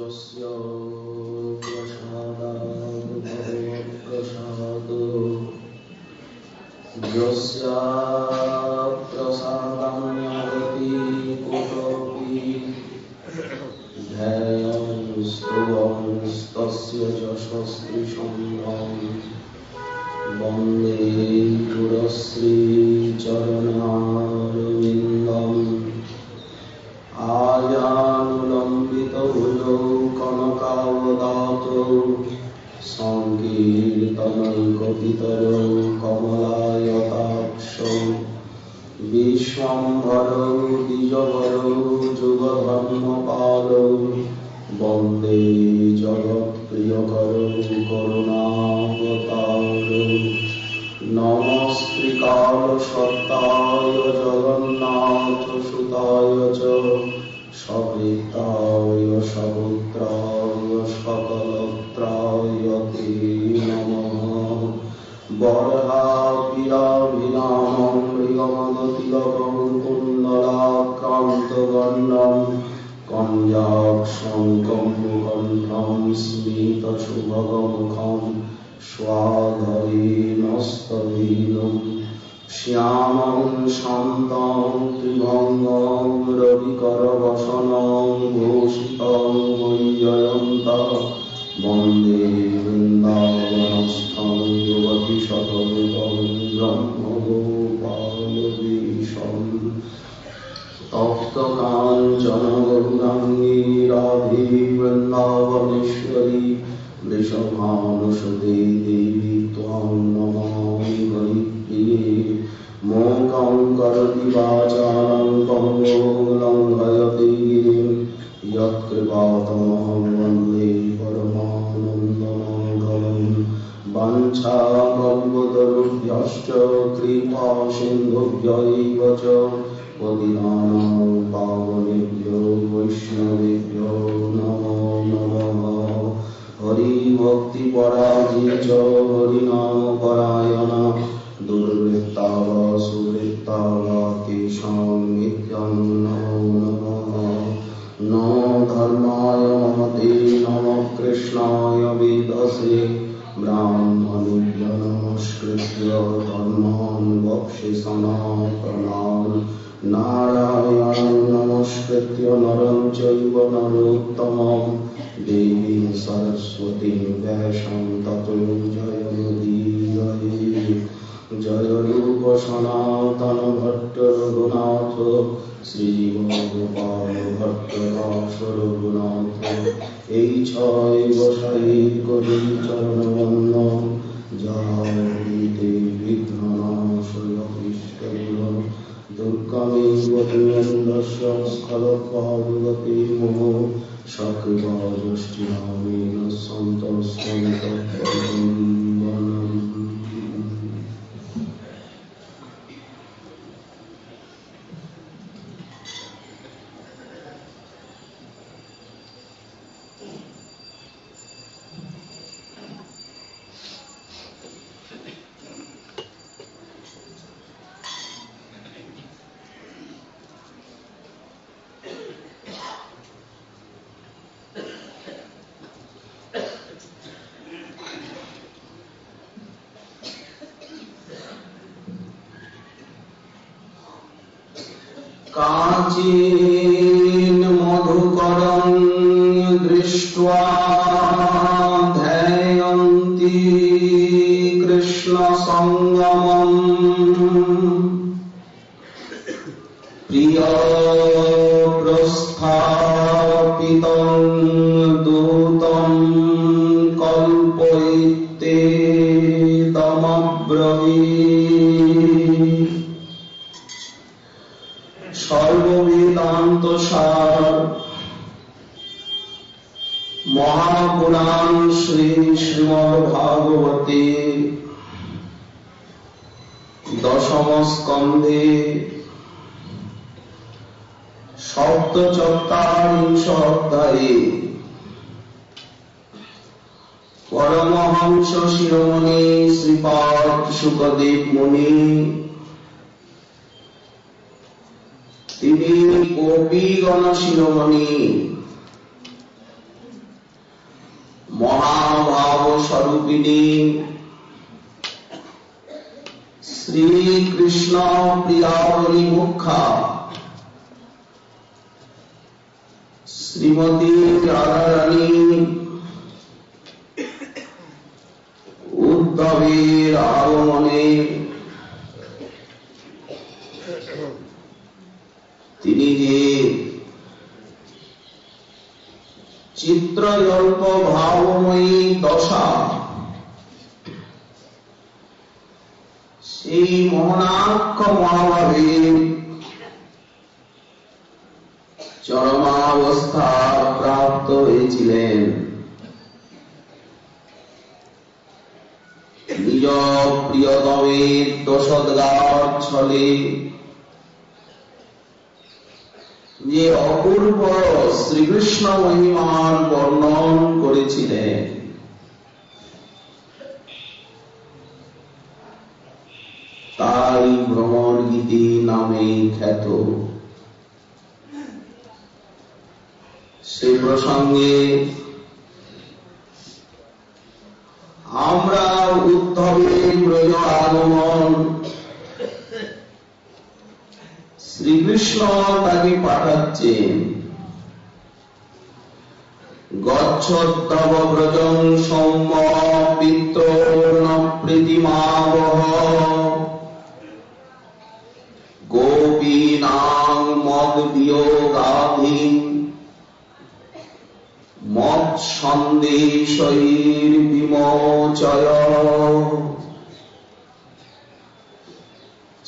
यस्य प्रसादात् भगवत्प्रसादो यस्य प्रसादं यदि कुतोऽपि ध्येयं स्तुवंस्तस्य यशस्विसङ्गं वन्दे गुरुश्रीचरणारविन्दम् आयानुलम्बितभुजौ कनकावदातौ सङ्कीर्तनैकपितरौ कमलायताक्षौ विश्वम्भरौ द्विजवरौ जुगधर्मपालौ वन्दे जगत्प्रियकरौ करुणावतारौ नमस्त्रिकालसत्ताय जगन्नाथसुताय च सकृताय सपुत्राय सकलत्राय ते नमः। बर्हापीडाभिरामं मृगमदतिलकं कुण्डलाक्रान्तवर्णं कञ्जाक्षं कम्बुकण्ठं स्मितसुभगमुखं स्वाधरीनस्तवीनं श्यामं शान्तं त्रिभङ्गं रविकरवसनं भूषितं वैजयन्तं वन्दे वृन्दावनस्थं युवतिशतरूपं ब्रह्मगोपालवेशम् तप्तकाञ्चन गौराङ्गी राधे वृन्दावनेश्वरी वृषभानुसुते देवी त्वां नमामि हरिप्रिये। मोकं करोति वाचालं पङ्गुं लङ्घयते गिरिं यत्कृपातमहं वन्दे परमानन्दमाधवं। वाञ्छाकल्पतरुभ्यश्च कृपासिन्धुभ्यैव च पतितानां पावनेभ्यो वैष्णवेभ्यो नमो नमः। हरिभक्तिपरायण हरिनामपरायणा दुर्वृत्ता वा सुवृत्ता वा तेषां नित्यं नमो नमः। नमो धर्माय महते नमः कृष्णाय वेदसे ब्राह्मणेभ्यो नमस्कृत्य धर्मान् वक्ष्ये सनातनान् नारायणं नमस्कृत्य नरं चैव नरोत्तमं देवीं सरस्वतीं व्यासं ततो जयमुदीरये। जय रूप सनातन भट्ट रघुनाथ श्रीगोपाल भट्ट दास रघुनाथ এই ছয় বসাই করি চরণবন্দন যাতে বিঘ্ন নাশয় ইষ্টগুণ দুর্গমেব তুমন্দস্য স্খলৎপাদগতি মোহ সকৃপাদৃষ্টিনামেন সন্তস্ত্বং তৎপরবন্দনম। काचिन् मधुकरं दृष्ट्वा ध्यायन्ति कृष्णसङ्गमम् प्रियप्रस्थापितं दूतं कल्पयितेदमब्रवीत्। सर्ववेदांत सार महापुराण श्री श्रीमद्भागवते दशम स्कंधे सप्तचत्वारिंश अध्याये परमहंस शिरोमणि श्रीपाद शुकदेव मुनि তিনি গোপীগণ শিরোমণি ভাব স্বরূপিণী শ্রীকৃষ্ণ প্রিয়াবলী মুখ্যা শ্রীমতী রাধারানী উদ্ধবের আগমনে তিনি যে চিত্রজল্প ভাবময়ী দশা সেই মোহনাক্ষ মহাভাবের চরমাবস্থা প্রাপ্ত হয়েছিলেন। নিজ প্রিয়তমের দোষোদ্গার ছলে যে অপূর্ব শ্রীকৃষ্ণ মহিমার বর্ণন করেছিলেন, তাই ভ্রমর গীতি নামে খ্যাত। সে প্রসঙ্গে আমরা উদ্ধবের ব্রজ আগমন, শ্রীকৃষ্ণ তাকে পাঠাচ্ছেন, গচ্ছত্তব ব্রজং সৌম্য পিত্তর্ণ প্রীতিমাবহ গোপীনাং মদ বিয়োগাধীন মদ সন্দেশৈর বিমোচয়।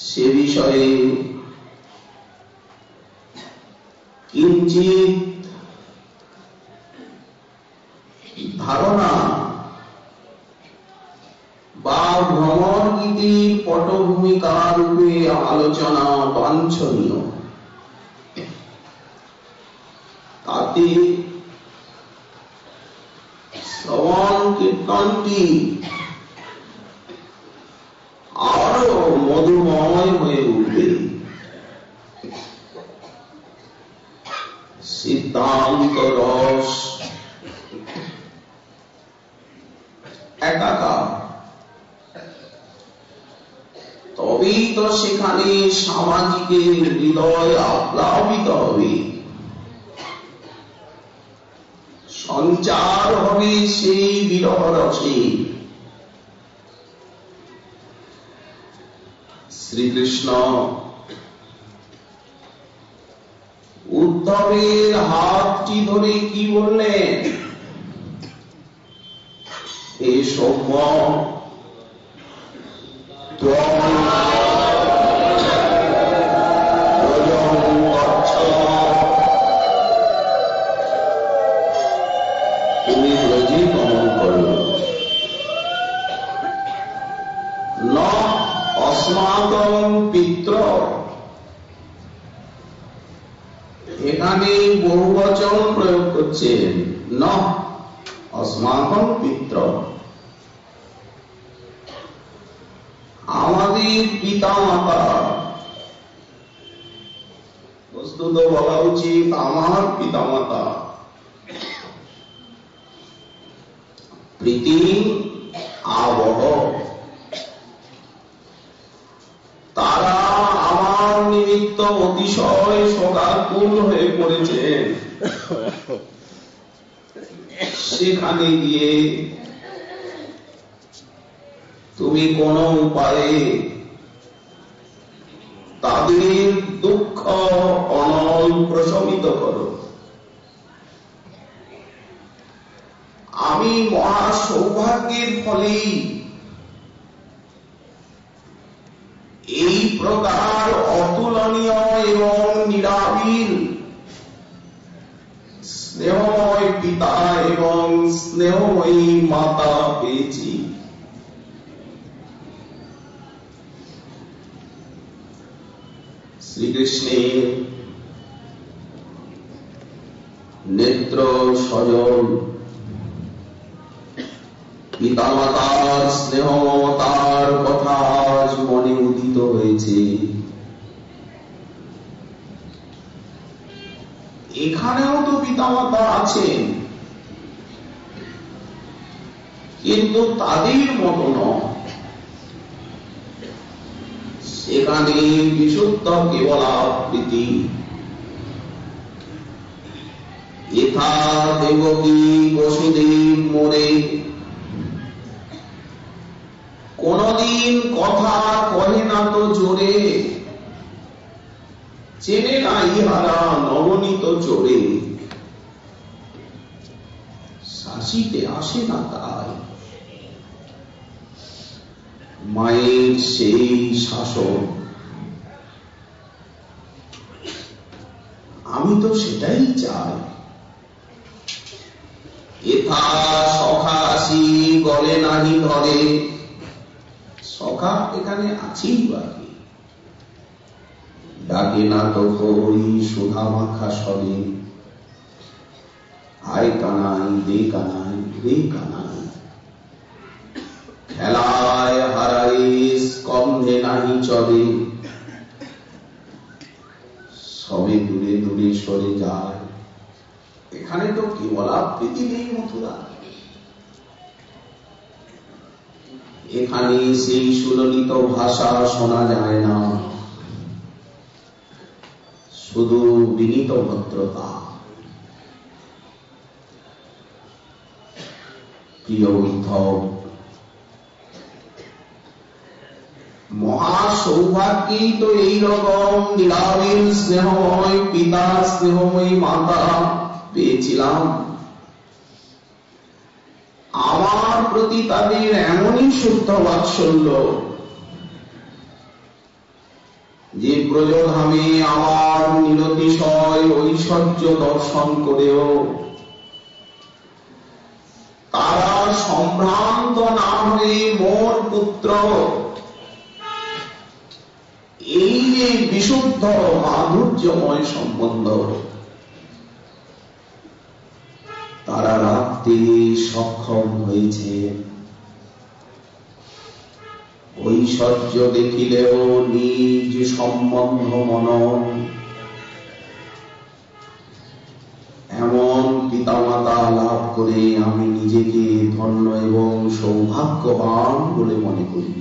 সে বিষয়ে কিঞ্চিত ধারণা বা ভ্রমর গীতির পটভূমিকা রূপে আলোচনা বাঞ্ছনীয়। তাতে শ্রবণ কীর্তনটি আরো মধুময় হয়ে উঠবে। সিদ্ধান্ত রস একাকার, তবেই তো সেখানে সামাজিকের হৃদয় আপ্লাবিত হবে, সঞ্চার হবে সেই বিরহ রসে। শ্রীকৃষ্ণ উদ্ধবের হাতটি ধরে কি বললেন? হে সৌম্য, তুমি ব্রজে গমন করো, ন অস্মাকং পিত্র। এখানে বহুবচন প্রয়োগ করছেন, ন অস্মাকং পিত্র, আমাদের পিতা মাতা। বস্তুত বলা উচিত আমার পিতা মাতা। প্রীতি আবহ, তারা আমার নিমিত্ত অতিশয় শোকাকুল হয়ে পড়েছেন। সেখানে গিয়ে তুমি কোন উপায়ে তাদের দুঃখ অনল প্রশমিত করো। আমি মহা সৌভাগ্যের ফলেই এই প্রকার অতুলনীয় এবং নিরাবিল স্নেহময় পিতা এবং স্নেহময়ী মাতা পেয়েছি। শ্রীকৃষ্ণের নেত্র সজল পিতামাতার স্নেহ মমতার কথা আজ মনে উদিত হয়েছে। এখানেও তো পিতামাতা আছেন, কিন্তু তাদের মতো নয়। সেখানে বিশুদ্ধ কেবলাবৃতি। यथा देवकी বসুদেব মোরে কোনদিন কথা কহে না তো জোরে, চেনে না ইহারা নবনীত চোরে, শাসিতে আসে না তাই মায়ের সেই শাসন। আমি তো সেটাই চাই। এথা সখা আসি গলে নাহি ধরে, সখা এখানে আছেই বাকি, ডাকে না তো কই সুধা মাখা স্বরে, আয় কানাই দে কানাই রে কানাই, খেলায় হারাই স্কন্ধে নাহি চলে, সবে দূরে দূরে সরে যায়। এখানে তো কেবলাবৃতি নেই মথুরা। এখানে সেই সুললিত ভাষা শোনা যায় না, শুধু বিনীত ভদ্রতা। প্রিয় উদ্ধব, মহা সৌভাগ্যেই তো এইরকম নিরাবিল স্নেহময় পিতা, স্নেহময়ী মাতা পেয়েছিলাম। আমার প্রতি তাদের এমনই শুদ্ধ বাৎসল্য যে ব্রজধামে আমার নিরতিশয় ঐশ্বর্য দর্শন করেও তারা সম্ভ্রান্ত না হয়ে মোর পুত্র এই যে বিশুদ্ধ মাধুর্যময় সম্বন্ধ তারা রাখতে সক্ষম হয়েছে। ঐশ্বর্য দেখিলেও নিজ সম্বন্ধ মনন, এমন পিতামাতা লাভ করে আমি নিজেকে ধন্য এবং সৌভাগ্যবান বলে মনে করি।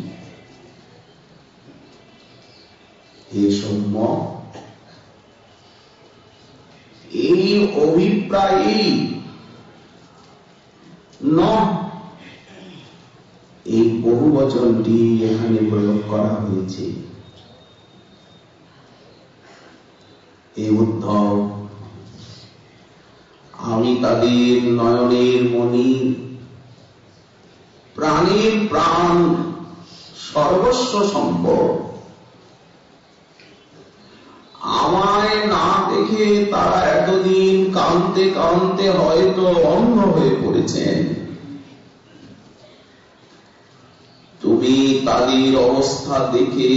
হে সৌম্য, এই অভিপ্রায়ে ন এই বহুবচনটি এখানে প্রয়োগ করা হয়েছে। এই উদ্ধব, আমি তাদের নয়নের মণি, প্রাণের প্রাণ, সর্বস্ব সম্পদ। আমায় না দেখে তারা এতদিন কাঁদতে কাঁদতে হয়তো অন্ধ হয়ে পড়েছেন। তুমি তাদের অবস্থা দেখে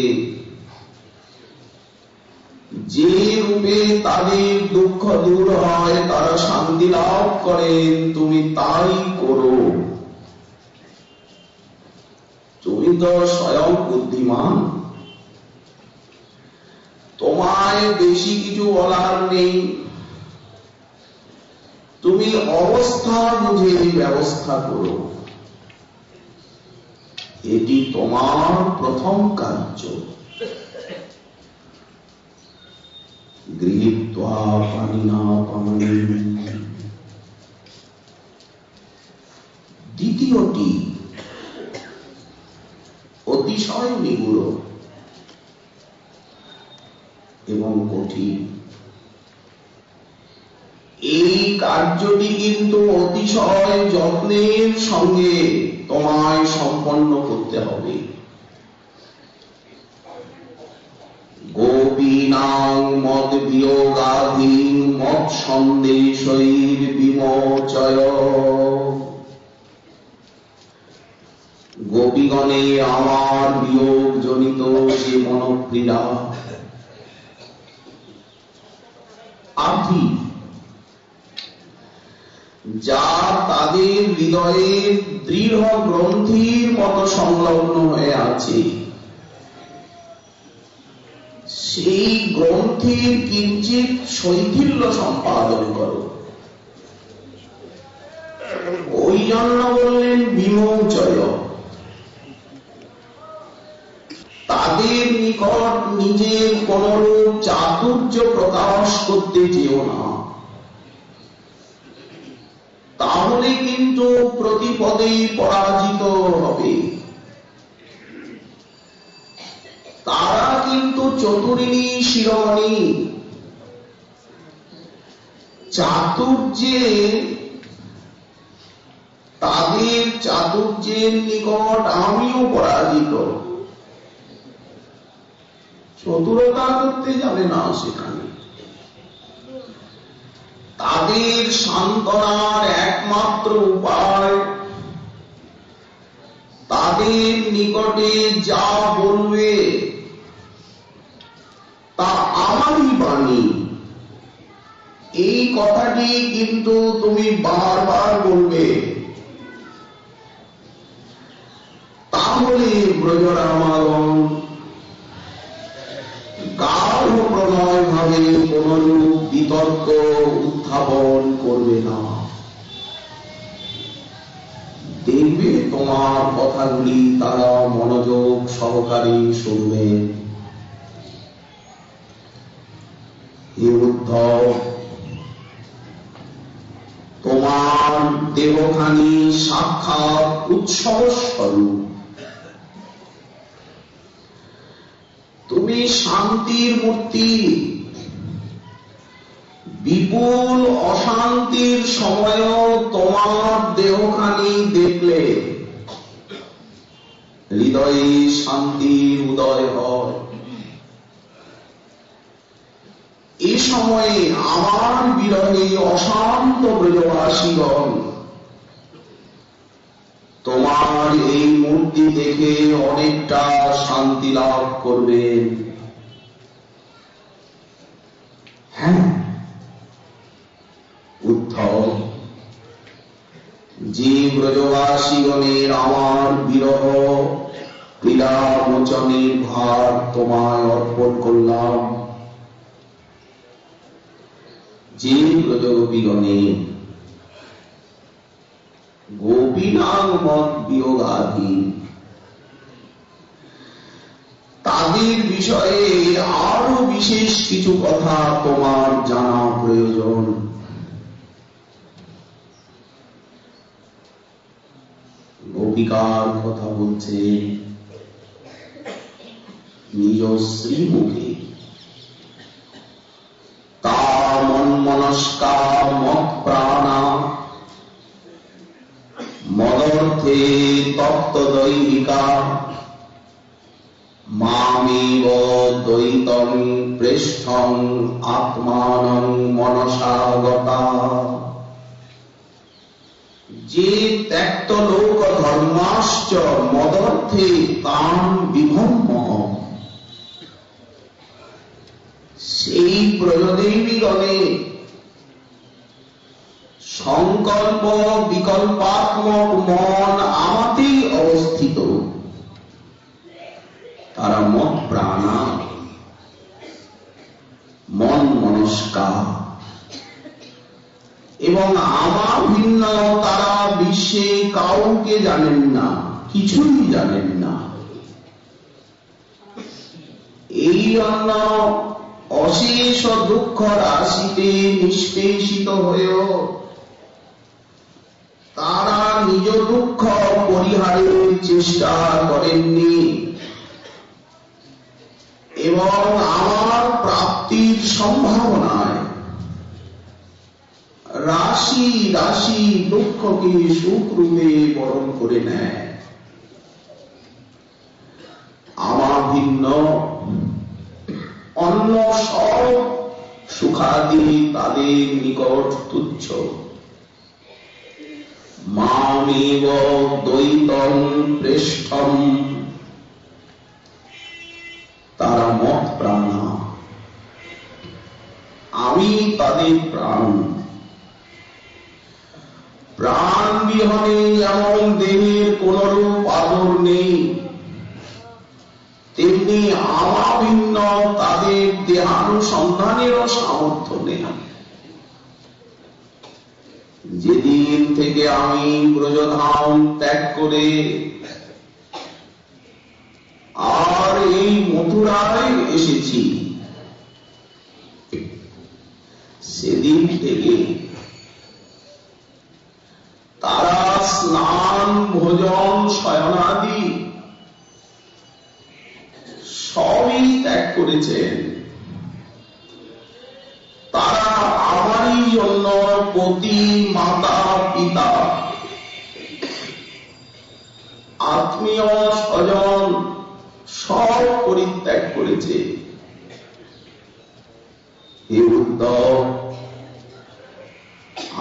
যে রূপে তাদের দুঃখ দূর হয়, তারা শান্তি লাভ করেন, তুমি তাই করো। তুমি তো স্বয়ং বুদ্ধিমান, তোমায় বেশি কিছু বলার নেই। তুমি অবস্থা বুঝে ব্যবস্থা করো, এটি তোমার প্রথম কার্য। গৃহীত্বা পানিনা পানি। দ্বিতীয়টি অতিশয় নিগুড় এবং কঠিন। এই কার্যটি কিন্তু অতিশয় যত্নের সঙ্গে তোমায় সম্পন্ন করতে হবে। গোপীনাং মদ বিয়োগাধীন মদ সন্দেশৈর বিমোচয়। গোপীগণে আমার বিয়োগ জনিত যে মনোক্রীড়া আধি, যা তাদের হৃদয়ের দৃঢ় গ্রন্থির মতো সংলগ্ন হয়ে আছে, সেই গ্রন্থির কিঞ্চিত শৈথিল্য সম্পাদন করো। ওই জন্য বললেন বিমোচয়। তাদের নিকট নিজের কোনরূপ চাতুর্য প্রকাশ করতে যেও না, তাহলে কিন্তু প্রতিপদেই পরাজিত হবে। তারা কিন্তু চতুরিণী শিরোমণি, চাতুর্যে তাদের চাতুর্যের নিকট আমিও পরাজিত। চতুরতা করতে যাবে না সেখানে। তাদের সান্ত্বনার একমাত্র উপায় তাদের নিকটে যা বলবে তা আমারই বাণী, এই কথাটি কিন্তু তুমি বারবার বলবে। তাহলে ব্রজরামাগণ গাঢ় প্রণয় ভাবে কোনরূপ বিতর্ক উত্থাপন করবে না। দেখবে তোমার কথাগুলি তারা মনোযোগ সহকারে শুনবে। হে উদ্ধব, তোমার দেহখানি সাক্ষাৎ উৎসব স্বরূপ। তুমি শান্তির মূর্তি। বিপুল অশান্তির সময়ও তোমার দেহখানি দেখলে হৃদয়ে শান্তির উদয় হয়। এ সময়ে আমার বিরহে অশান্ত ব্রজবাসীগণ তোমার এই মূর্তি দেখে অনেকটা শান্তি লাভ করবে। হ্যাঁ উদ্ধব, যে ব্রজবাসীগণের আমার বিরহ পীড়া মোচনের ভার তোমায় অর্পণ করলাম, যে ব্রজগোপীগণের গোপীনাগমত বিয়োগাধীন, তাদের বিষয়ে আরো বিশেষ কিছু কথা তোমার জানা প্রয়োজন। গোপিকার কথা বলছে নিজ শ্রীমুখে। তা মনমনস্কা মত প্রাণা মদর্থে তপ্ত দৈহিকা মামেব দ্বৈতং পৃষ্ঠং আত্মানং মনসাগতা। যে ত্যক্ত লোক ধর্মাশ্চ মদর্থে তান বিভম্ম, সেই প্রজদেবীগণে সংকল্প বিকল্পাত্মক মন আমাতেই অবস্থিত। তারা মত প্রাণা, মন মনস্কা, এবং আমার ভিন্ন তারা বিশ্বে কাউকে জানেন না, কিছুই জানেন না। এই জন্য অশেষ দুঃখ রাশিতে নিষ্পেষিত হয়েও তারা নিজ দুঃখ পরিহারের চেষ্টা করেননি এবং আমার প্রাপ্তির সম্ভাবনায় রাশি রাশি দুঃখকে সুখ রূপে বরণ করে নেয়। আমার ভিন্ন অন্য সব সুখাদি তাদের নিকট তুচ্ছ। মামেব দ্বৈতং পৃষ্ঠম, তারা মত প্রাণা, আমি তাদের প্রাণ। প্রাণ বিহনে যেমন দেহের কোনরূপ আদর নেই, তেমনি আমাভিন্ন তাদের দেহানুসন্ধানেরও সামর্থ্য নেই। যেদিন থেকে আমি ব্রজধাম ত্যাগ করে আর এই মথুরায় এসেছি, সেদিন থেকে তারা স্নান, ভোজন, শয়নাদি সবই ত্যাগ করেছেন। তারা আমারই জন্য পতি, মাতা, পিতা, আত্মীয় স্বজন সব পরিত্যাগ করেছে। হে উদ্ধব,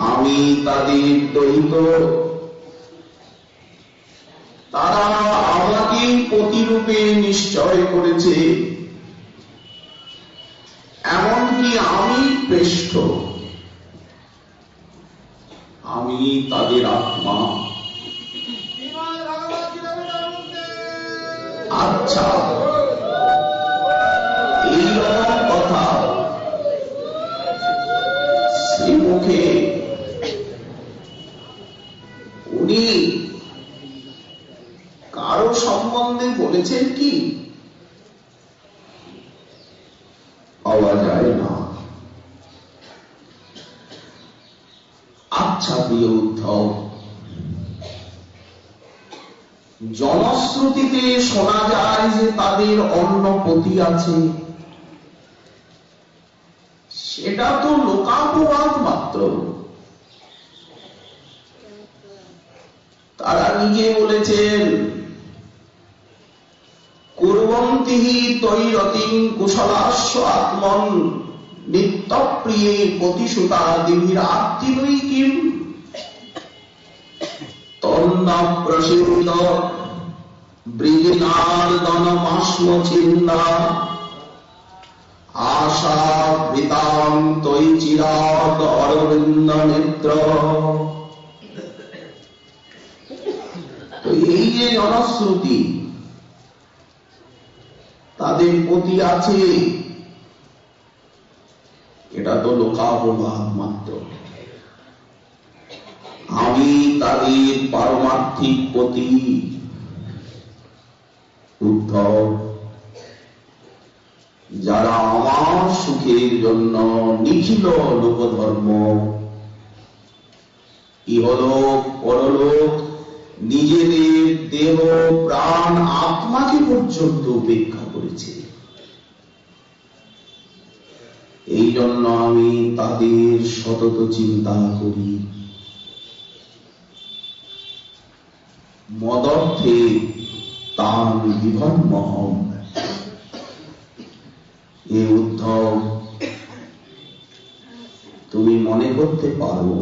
আমি তাদের দৈত, তারা আমাকে প্রতিরূপে নিশ্চয় করেছে, এমনকি আমি শ্রেষ্ঠ, আমি তাদের আত্মা। আচ্ছা, এইরকম কথা শ্রীমুখে উনি কারো সম্বন্ধে বলেছেন কি? পাওয়া যায় না। আচ্ছা প্রিয় উদ্ধব, জনশ্রুতিতে শোনা যায় যে তাদের অন্য পতি আছে, সেটা তো লোকাপবাদ মাত্র। তারা নিজে বলেছেন, কুর্বন্তিহি তৈরতিং কুশলাস্য আত্মন নিত্যপ্রিয়ে পতিসুতা দিভির আত্মীয় কিম তন্না প্রসিদ্ধ বৃজিনার্দনমাস্ম চিন্তা আশা বৃতাং তৈ চিরাদ অরবিন্দ নেত্র। তো এই যে জনশ্রুতি, তাদের প্রতি আছে, এটা তো লোকাপবাদ মাত্র। আমি তাদের পারমার্থিক পতি। উদ্ধব, যারা আমার সুখের জন্য নিখিল লোকধর্ম, ইহলোক পরলোক, নিজেদের দেহ, প্রাণ, আত্মাকে পর্যন্ত উপেক্ষা করেছে, এই জন্য আমি তাদের সতত চিন্তা করি। মদর্থে তান বিভন্মহম। এ উদ্ধব, তুমি মনে করতে পারো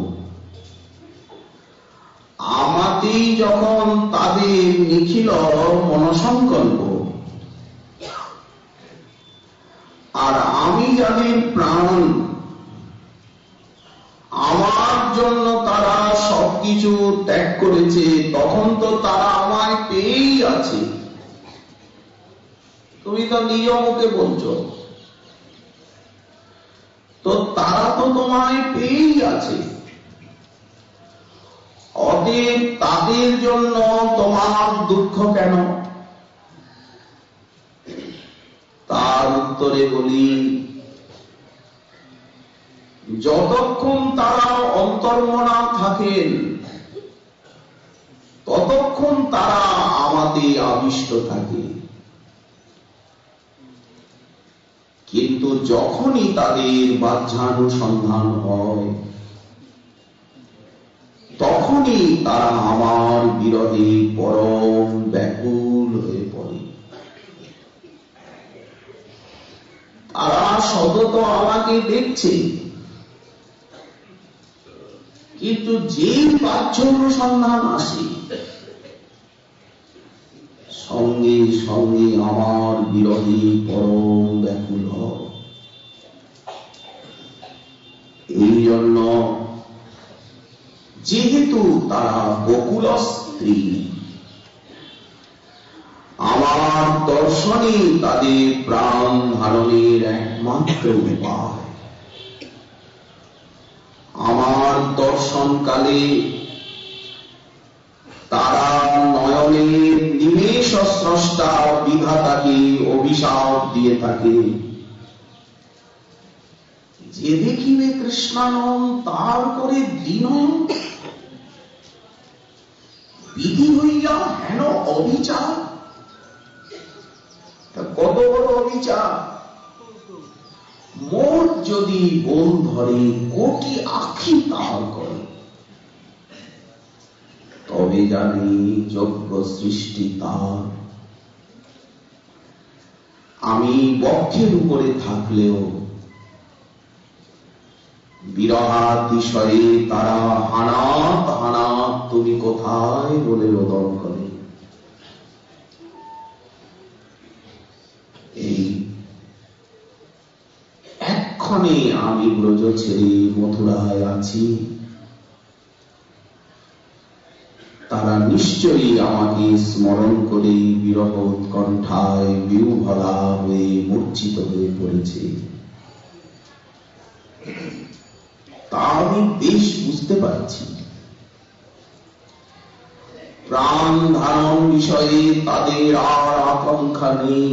আমাতেই যখন তাদের নিখিল মনসংকল্প, আর আমি যাদের প্রাণ, আমার জন্য তারা সবকিছু ত্যাগ করেছে, তখন তো তারা আমায় পেয়েই আছে। তুমি তো নিজ মুখে বলছো, তো তারা তো তোমায় পেয়েই আছে। অতএব তাদের জন্য তোমার দুঃখ কেন? তার উত্তরে বলি, যতক্ষণ তারা অন্তর্মনা থাকেন ততক্ষণ তারা আমাদের আবিষ্ট থাকে, কিন্তু যখনই তাদের বাহ্যানুসন্ধান হয় তখনই তারা আমার বিরহে পরম ব্যাকুল হয়ে পড়ে। তারা সতত আমাকে দেখছে, কিন্তু যেই বাহ্য অনুসন্ধান আসে সঙ্গে সঙ্গে আমার বিরহে পরম ব্যাকুল হয়। এই জন্য যেহেতু তারা বকুল স্ত্রী, আমার দর্শনই তাদের প্রাণ ধারণের একমাত্র উপায়। আমার দর্শন দর্শনকালে তারা নয়নের নিমেষ স্রষ্টা বিধাতাকে অভিশাপ দিয়ে থাকে, যে দেখিবে কৃষ্ণানন তার করে দিন বিধি হইয়া হেন অবিচার। কত বড় অবিচার! মোট যদি বোন ধরে কোটি আখি তার করে, তবে জানি যজ্ঞ সৃষ্টি তার। আমি বক্ষের উপরে থাকলেও বিরহাতিশয়ে তারা হানাত হানাত তুমি কোথায় বলে রোদন করে। এই এক্ষণে আমি ব্রজ ছেড়ে মথুরায় আছি, তারা নিশ্চয়ই আমাকে স্মরণ করে বিরহ উৎকণ্ঠায় বিহ্বলা হয়ে মূর্ছিত হয়ে পড়েছে। তা আমি বেশ বুঝতে পারছি। প্রাণ ধারণ বিষয়ে তাদের আর আকাঙ্ক্ষা নেই,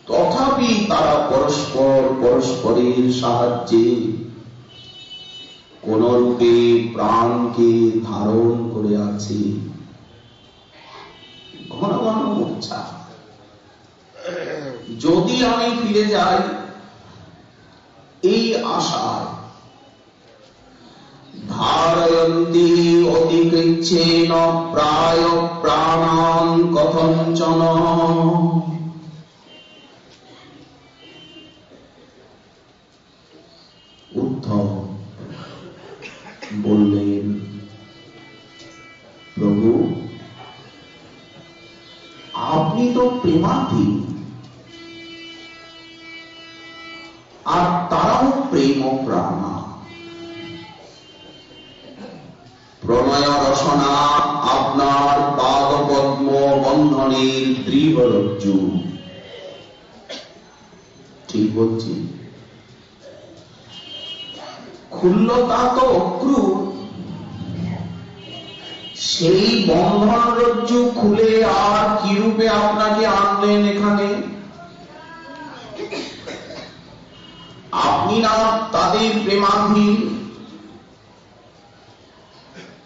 তথাপি তারা পরস্পর পরস্পরের সাহায্যে কোন রূপে প্রাণকে ধারণ করে আছে। ঘন ঘন মূর্ছা। যদি আমি ফিরে যাই এই আশায়, ধারয়ন্তি অতিকৃচ্ছেন প্রায় প্রাণান কথঞ্চন। উদ্ধব বললেন, প্রভু আপনি তো প্রেমাধীন, আর তারাও প্রেম প্রাণা। প্রণয় রসনা আপনার পাদপদ্ম বন্ধনের দৃঢ় রজ্জু। ঠিক বলছি? ক্ষুল্লতা তো অক্রূর, সেই বন্ধন রজ্জু খুলে আর কি রূপে আপনাকে আনলেন এখানে? আপনি না তাদের প্রেমাধীন,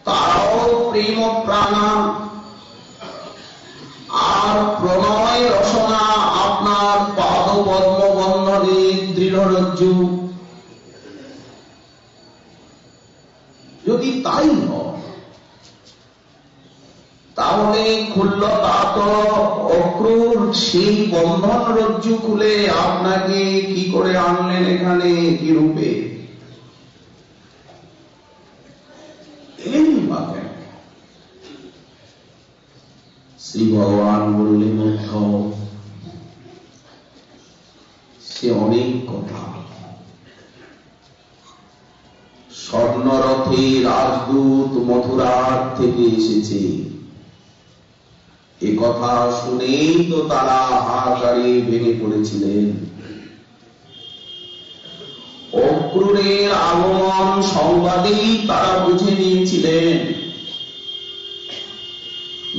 তারাও প্রেম প্রাণা, আর প্রণয় রসনা আপনার পাদপদ্ম বন্ধনের দৃঢ় রজ্জু। যদি তাই হয়, তাহলে ক্ষুল্লতা তো অক্রূর সেই বন্ধন রজ্জু খুলে আপনাকে কি করে আনলেন এখানে, কি রূপে এলেন বা কেন? শ্রী ভগবান বললেন, সে অনেক কথা। স্বর্ণরথে রাজদূত মথুরার থেকে এসেছে, এ কথা শুনেই তো তারা হাহাকারে ভেঙে পড়েছিলেন। অক্রূরের আগমন সংবাদেই তারা বুঝে নিয়েছিলেন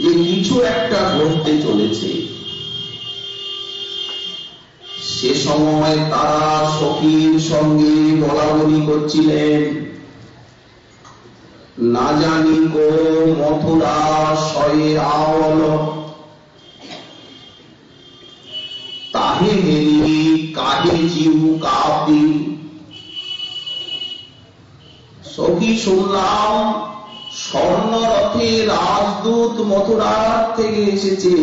যে কিছু একটা ঘটতে চলেছে। সে সময় তারা সখীর সঙ্গে বলাবলি করছিলেন, না জানি গো মথুরা শয়ে আওল, তাহে হেরি কাহে জিউ কাপি। সখী শুনলাম স্বর্ণরথে রাজদূত মথুরার থেকে এসেছে,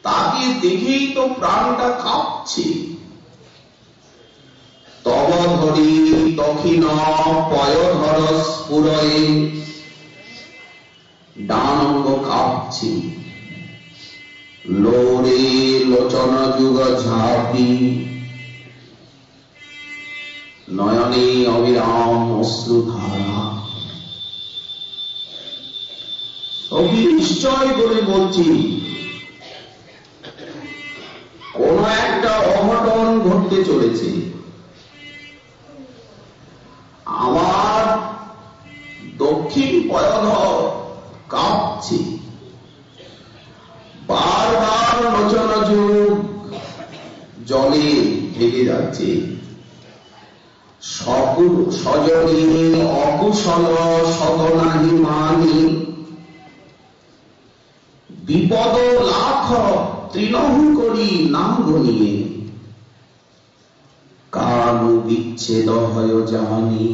তাকে দেখেই তো প্রাণটা কাঁপছে। তব ধরি দক্ষিণ পয়ধর স্ফুরয়ে, ডানঙ্গ কাঁপছে। লোরে লোচন যুগ ঝাঁপি, নয়নে অবিরাম অশ্রুধারা। সখী নিশ্চয় করে বলছি, কোন একটা অঘটন ঘটতে চলেছে। জলে ভেগে যাচ্ছে। সজনী অকুশল শত নাহি মানি, বিপদ লাখ তৃণহু করি না গনিয়ে, কানু বিচ্ছেদ হয় জানি।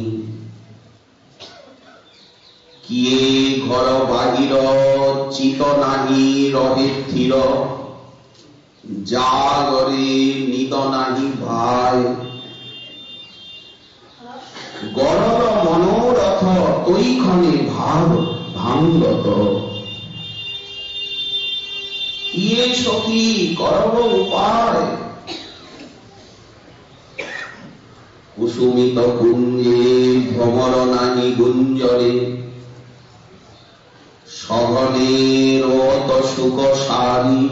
কিয়ে ঘর বাহির চিত নাহি রহে স্থির, জাগরে নিদ নাহি ভাই। গরল মনোরথ তৈক্ষণে ভাব ভাঙ্গত, ইয়ে সখী করব উপায়। কুসুমিত কুঞ্জে ভ্রমর নাহি গুঞ্জরে, সঘনে রত সুখ সারি।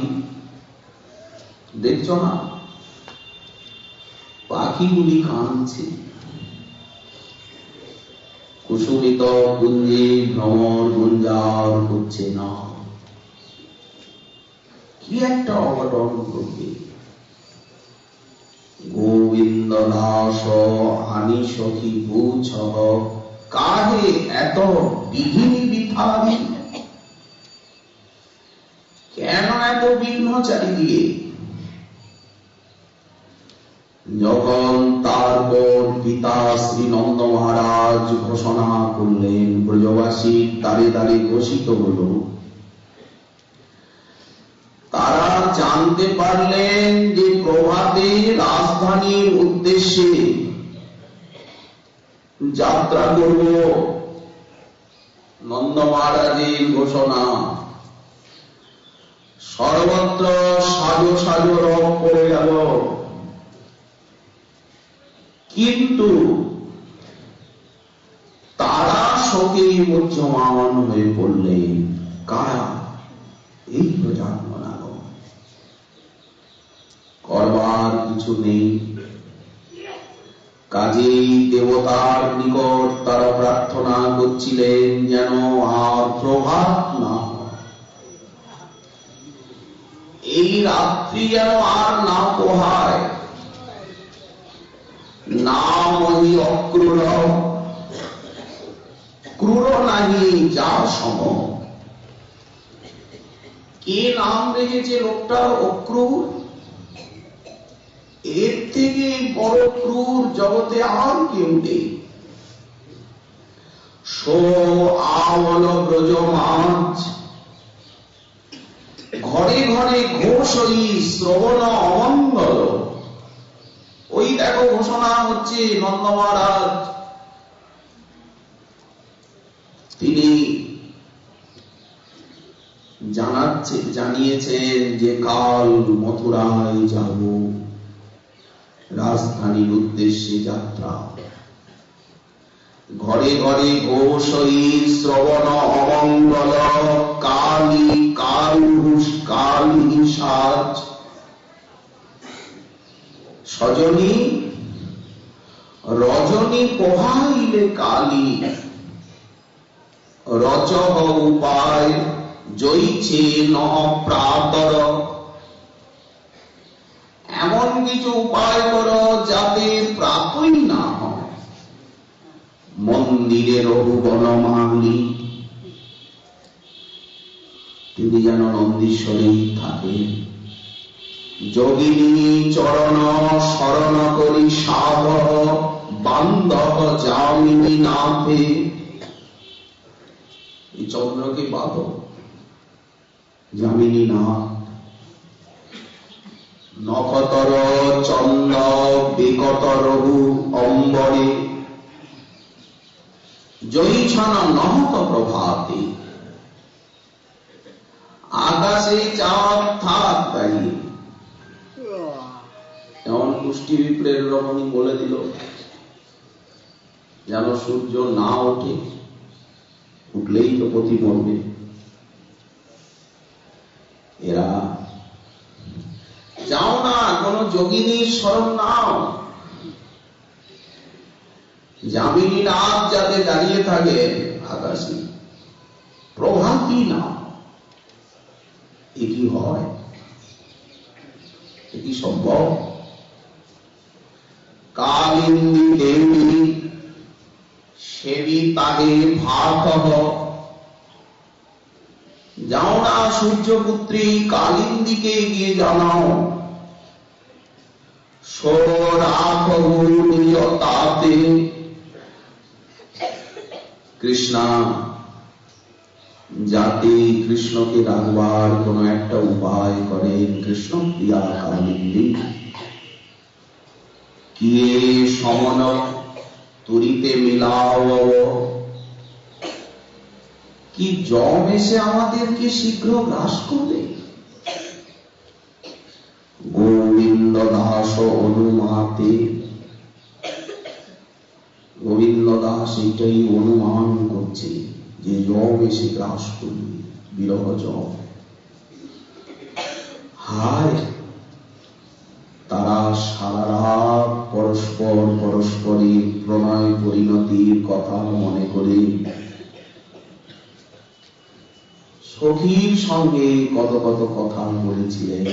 দেখছো না পাখিগুলি কাঁদছে। কুসুমিত কুঞ্জে ভ্রমর গুঞ্জার করছে না। কি একটা অঘটন ঘটবে। গোবিন্দ দাস আনি সখী বুঝ, কাহে এত বিঘিনি বিথারি। কেন এত বিঘ্ন চারিদিকে? যখন তারপর পিতা শ্রী নন্দ মহারাজ ঘোষণা করলেন, ব্রজবাসী দ্বারে দ্বারে ঘোষিত হল। তারা জানতে পারলেন যে প্রভাতে রাজধানীর উদ্দেশ্যে যাত্রা করব। নন্দ মহারাজের ঘোষণা। সর্বত্র সাজো সাজো রব পড়ে গেল। কিন্তু তারা শোকে মুহ্যমান হয়ে পড়লেন। কারা? এই প্রজাগণ। করবার কিছু নেই। কাজেই দেবতার নিকট তারা প্রার্থনা করছিলেন যেন আর প্রভাত না হয়, এই রাত্রি যেন আর না পোহায়। নামহি অক্রূর, ক্রূর নাহি যার সম। কে নাম রেখেছে লোকটা অক্রূর? এর থেকে বড় ক্রূর জগতে আর কেউ নেই। সো আওল ব্রজ মাঝ, ঘরে ঘরে ঘোষ ওই শ্রবণ অমঙ্গল। ওই দেখো ঘোষণা হচ্ছে, নন্দ মহারাজ তিনি জানিয়েছেন যে কাল মথুরায় যাব, রাজধানীর উদ্দেশ্যে যাত্রা। ঘরে ঘরে ঘোষ শ্রবণ অমঙ্গল, কালী কালুষ কালী সাজ। সজনী রজনী পোহাইলে কালী, রচ উপায় জয়ছে ন প্রাতর। এমন কিছু উপায় করো যাতে প্রাতই না হয়। মন্দিরে রঘু বনমালী, তিনি যেন নন্দীশ্বরেই থাকেন। যোগিনী চরণ শরণ করি সাধ, বান্ধব যামিনী নাথে। এই চন্দ্রকে বাধ, যামিনী নাথ। নখতর চন্দ্র বিকট রঘু অম্বরে, জয়ীছন নহত প্রভাতে। আকাশে চাঁদ থাক দাঁড়িয়ে। এমন পুষ্টি বিপ্রের রমণী বলে দিল যেন সূর্য না ওঠে, উঠলেই তো পতি মরবে। এরা যাও না, কোন যোগিনীর শরণ নাও। যামিনী নাথ যাতে দাঁড়িয়ে থাকে আকাশে, প্রভাতই না। এ কি হয়? এ কি সম্ভব? কালিন্দী দেবী সেবী তাহে ভাতহ। যাও না সূর্যপুত্রী কালিন্দীকে গিয়ে জানাও, তাতে কৃষ্ণা, যাতে কৃষ্ণকে রাখবার কোন একটা উপায় করেন কৃষ্ণ প্রিয়া কালিন্দী। কিয়ে সমন তুরিতে মিলাও, কি জম এসে আমাদেরকে শীঘ্র গ্রাস করবে। গোবিন্দ দাস অনুমাতে, গোবিন্দ দাস এটাই অনুমান করছে যে জম এসে গ্রাস করবে, বিরহ জম। হায়, তারা সারা রাত পরস্পর পরস্পরের প্রণয় পরিণতির কথা মনে করে সখীর সঙ্গে কত কত কথা বলেছিলেন।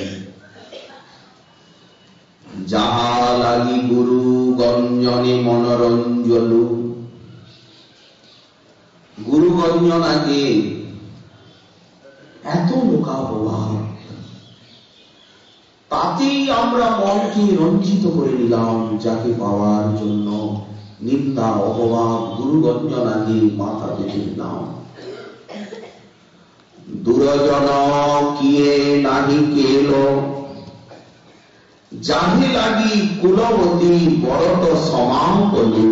যাহা লাগি গুরু গঞ্জনে মনোরঞ্জলু, গুরু গঞ্জনাকে এত লোকাপবাদ, তাতেই আমরা মনকে রঞ্জিত করে নিলাম, যাকে পাওয়ার জন্য নিন্দা অপবাদ গুরু গঞ্জনাকে মাথা পেতে নিলাম। দুরজন কিয়ে নাহি কেল, যাহে লাগি কুলবতী বরত সমাং কলু,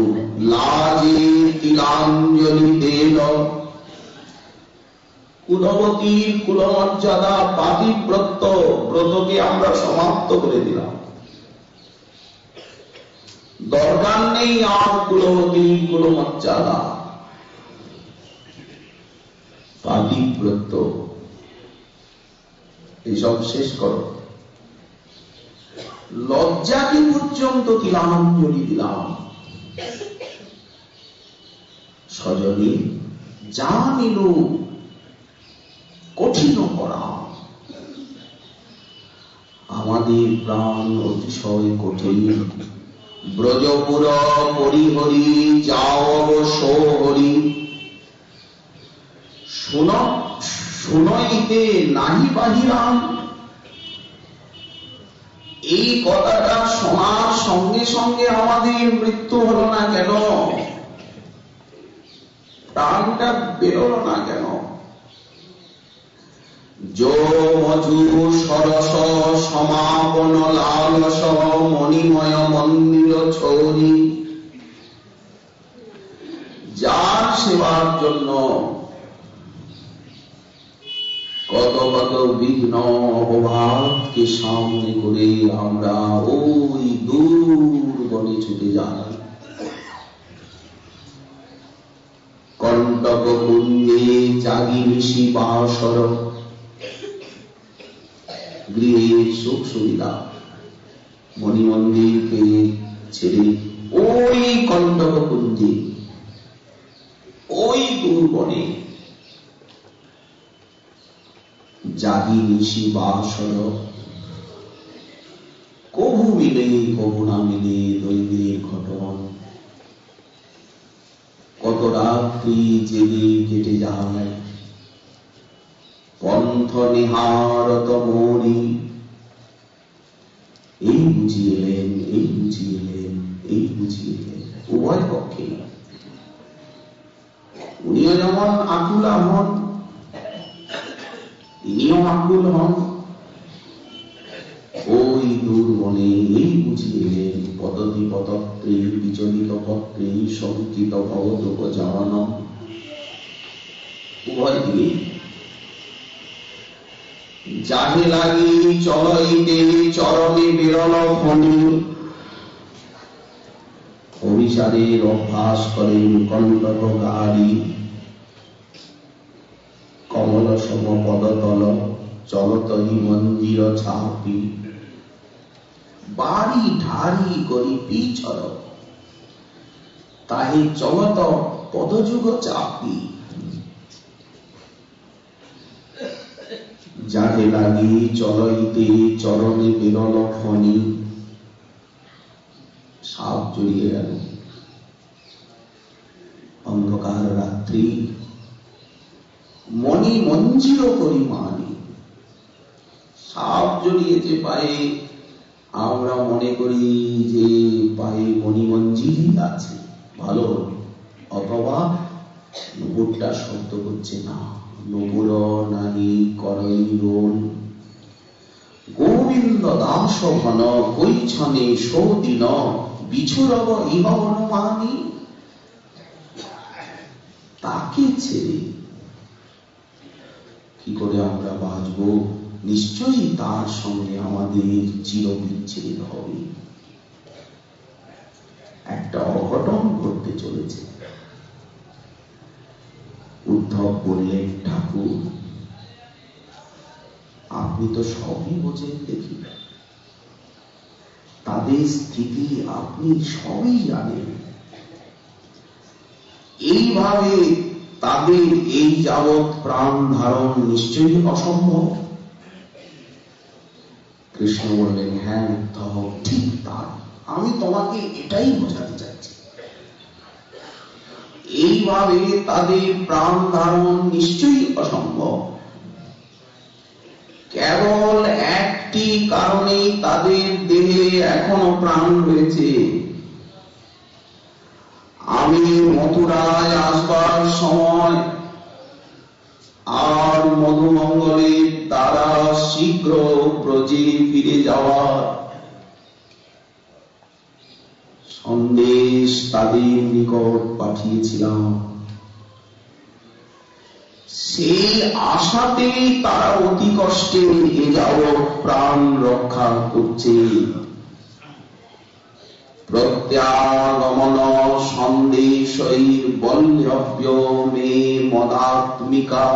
লাজে তিলাঞ্জলি দেল। কুলবতীর কুলমর্যাদা পাতিব্রত ব্রতকে আমরা সমাপ্ত করে দিলাম। দরকার নেই আর কুলবতীর কুলমর্যাদা, পাতিব্রত এসব শেষ করো। লজ্জাকে পর্যন্ত তিলাঞ্জলি দিলাম। সজনী যা নিল কঠিন করা, আমাদের প্রাণ অতিশয় কঠিন। ব্রজপুর পরিহরি যাও সহরি, শুনইতে নাহি বাহিরাম। এই কথাটা শোনার সঙ্গে সঙ্গে আমাদের মৃত্যু হলো না কেন? প্রাণটা বেরোলো না কেন? যো মধু সরস সমাপন লালস মণিময় মন্দির ছৌরি, যার সেবার জন্য কত কত বিঘ্ন অপবাদকে সামনে করে আমরা ওই দূর বনে ছুটে যাই। কণ্টক কুঞ্জে জাগি ঋষি বাসর, গৃহে সুখ সুবিধা মণিমন্দিরকে ছেড়ে ওই কণ্টক কুঞ্জে, ওই দূর বনে জাগি ঋষি বাসর। কভু মিলে কভু না মিলে দৈবের ঘটন, কত রাত্রি জেগে কেটে যায়। পন্থ নিহারত মরি, এই বুঝি এলেন, এই বুঝি এলেন, এই বুঝি এলেন। উভয় পক্ষে উনিও যেমন আকুলা হন, তিনিও আকুল হন। ওই দূর বনে এই বুঝি এলেন, পদতি পদত্রে বিচলিত পত্রে শঙ্কিত ভবতোপ জানম। উভয় দিকে যাহে লাগি চলইতে চরণে বিরল ফণি, অভিসারের অভ্যাস করেন কণ্টক গাড়ি। কমল সম পদতল চলতহি মন্দির ছাপি, বাড়ি ঢাড়ি করি পিছর তাহে চলত পদযুগ চাপি। যাহে লাগি চলইতে চরণে বিরল ফণি, সাপ জড়িয়ে গেল। অন্ধকার রাত্রি, মণি মঞ্জির পরিমাণে সাপ জড়িয়েছে পায়ে। আমরা মনে করি যে পায়ে মণি মঞ্জিরই আছে, ভালো। অথবা নুপুরটা শব্দ করছে না, নুপুর নাহি করই রোল। গোবিন্দ দাস ঘন কৈছনে সৌদিন বিছুরব ইহ অনুমানী। তাকে ছেড়ে কি করে আমরা বাঁচব? নিশ্চয়ই তার সঙ্গে আমাদের চিরবিচ্ছেদ হবে। একটা অঘটন ঘটতে চলেছে। উদ্ধব বললেন, ঠাকুর আপনি তো সবই বোঝেন দেখি, তাদের স্থিতি আপনি সবই জানেন। এইভাবে তাদের এই যাবৎ প্রাণ ধারণ নিশ্চয়ই অসম্ভব। কৃষ্ণ বললেন, হ্যাঁ উদ্ধব, ঠিক তাই, আমি তোমাকে এটাই বোঝাতে চাইছি। এইভাবে তাদের প্রাণ ধারণ নিশ্চয়ই অসম্ভব। কেবল একটি কারণে তাদের দেহে এখনো প্রাণ রয়েছে। আমি মথুরায় আসবার সময় আর মধুমঙ্গলের দ্বারা শীঘ্র ব্রজে ফিরে যাওয়ার সন্দেশ তাদের নিকট পাঠিয়েছিলাম। সেই আশাতেই তারা অতি কষ্টে এ যাবৎ প্রাণ রক্ষা করছে। প্রত্যাগমন সন্দেশই বল্লভ্য মে মদাত্মিকা।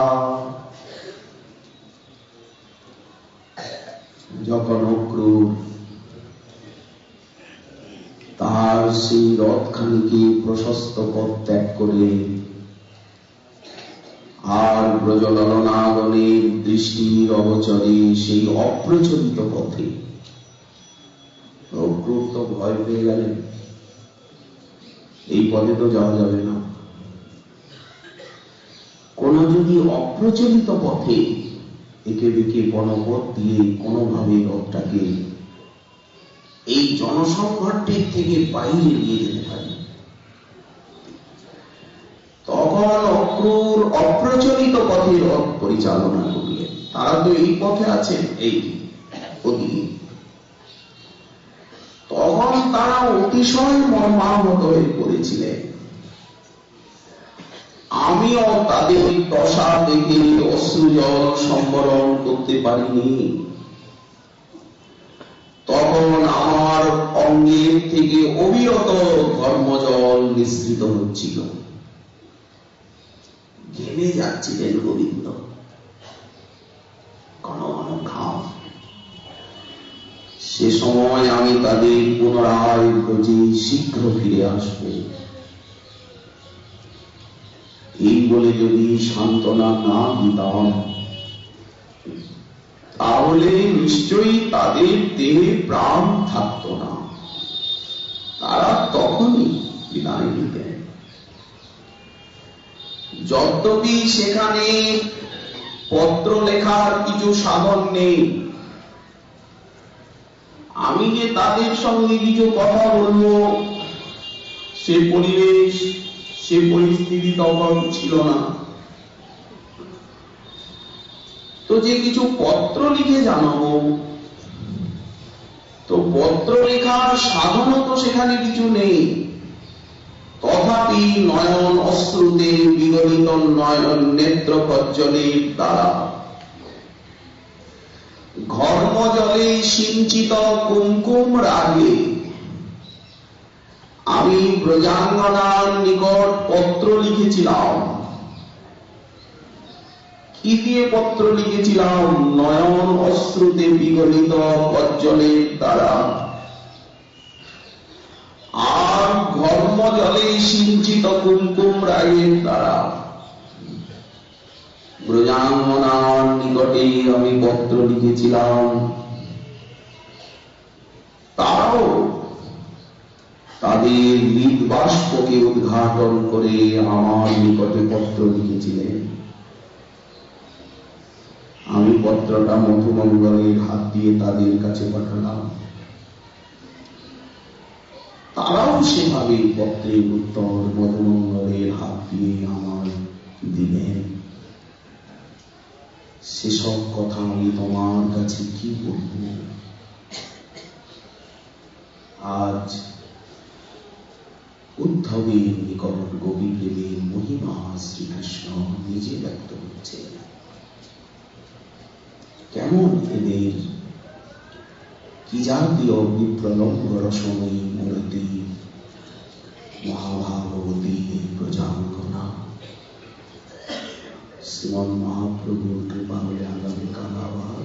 যখন অক্রূর তার সেই রথখানিকে প্রশস্ত পথ ত্যাগ করে আর ব্রজললনাগণের দৃষ্টির অগোচরে সেই অপ্রচলিত পথে, অক্রূর তো ভয় পেয়ে গেলেন, এই পথে তো যাওয়া যাবে না। কোন যদি অপ্রচলিত পথে একে বেঁকে বনপথ দিয়ে কোনোভাবে রথটাকে এই জনসংঘাটের থেকে বাইরে নিয়ে যেতে পারে, তখন অক্রূর অপ্রচলিত পথে রথ পরিচালনা করলেন। তারা তো এই পথে আছেন, এই ওদিকে। তখন তারা অতিশয় মর্মাহত হয়ে পড়েছিলেন। আমিও তাদের দশা দেখে অশ্রুজল সম্বরণ করতে পারিনি। তখন আমার অঙ্গের থেকে অবিরত ধর্মজল নিঃসৃত হচ্ছিল। ঘেমে যাচ্ছিলেন গোবিন্দ, ঘন ঘন ঘাম। সে সময় আমি তাদের পুনরায় ব্রজে শীঘ্র ফিরে আসব এই বলে যদি সান্ত্বনা না দিতাম, তাহলে নিশ্চয়ই তাদের দেহে প্রাণ থাকত না। তারা তখনই বিদায় নিতেন। যদ্যপি সেখানে পত্র লেখার কিছু সাধন নেই, আমি যে তাদের সঙ্গে কিছু কথা বলবো সে পরিবেশ, সে পরিস্থিতি তখন ছিল না। তো যে কিছু পত্র লিখে জানাবো, তো পত্র লেখার সাধনও তো সেখানে কিছু নেই। তথাপি নয়ন অশ্রুতে বিগলিত নয়ন নেত্র কজ্জলের দ্বারা, ঘর্ম জলে সিঞ্চিত কুমকুম রাগে আমি ব্রজাঙ্গনার নিকট পত্র লিখেছিলাম। কি দিয়ে পত্র লিখেছিলাম? নয়ন অশ্রুতে বিগলিত কজ্জলের দ্বারা আর ঘর্ম জলে সিঞ্চিত কুমকুম রাগের দ্বারা ব্রজাঙ্গনার নিকটে আমি পত্র লিখেছিলাম। তারাও তাদের হৃদবাষ্পকে উদ্ঘাটন করে আমার নিকটে পত্র লিখেছিলেন। আমি পত্রটা মধুমঙ্গলের হাত দিয়ে তাদের কাছে পাঠালাম। তারাও সেভাবে পত্রের উত্তর মধুমঙ্গলের হাত দিয়ে আমার দিলেন। সেসব কথা আমি তোমার কাছে কি বলব? আজ উদ্ধবের নিকট গোপীপ্রেমের মহিমা শ্রীকৃষ্ণ নিজে ব্যক্ত করছে। কেমন এদের কি জাতীয় বিপ্রলম্ব রসময়ী মূর্তি মহাভাগবতী প্রজাঙ্গনা। শ্রীমন মহাপ্রভুর কৃপা হলে আগামীকাল আবার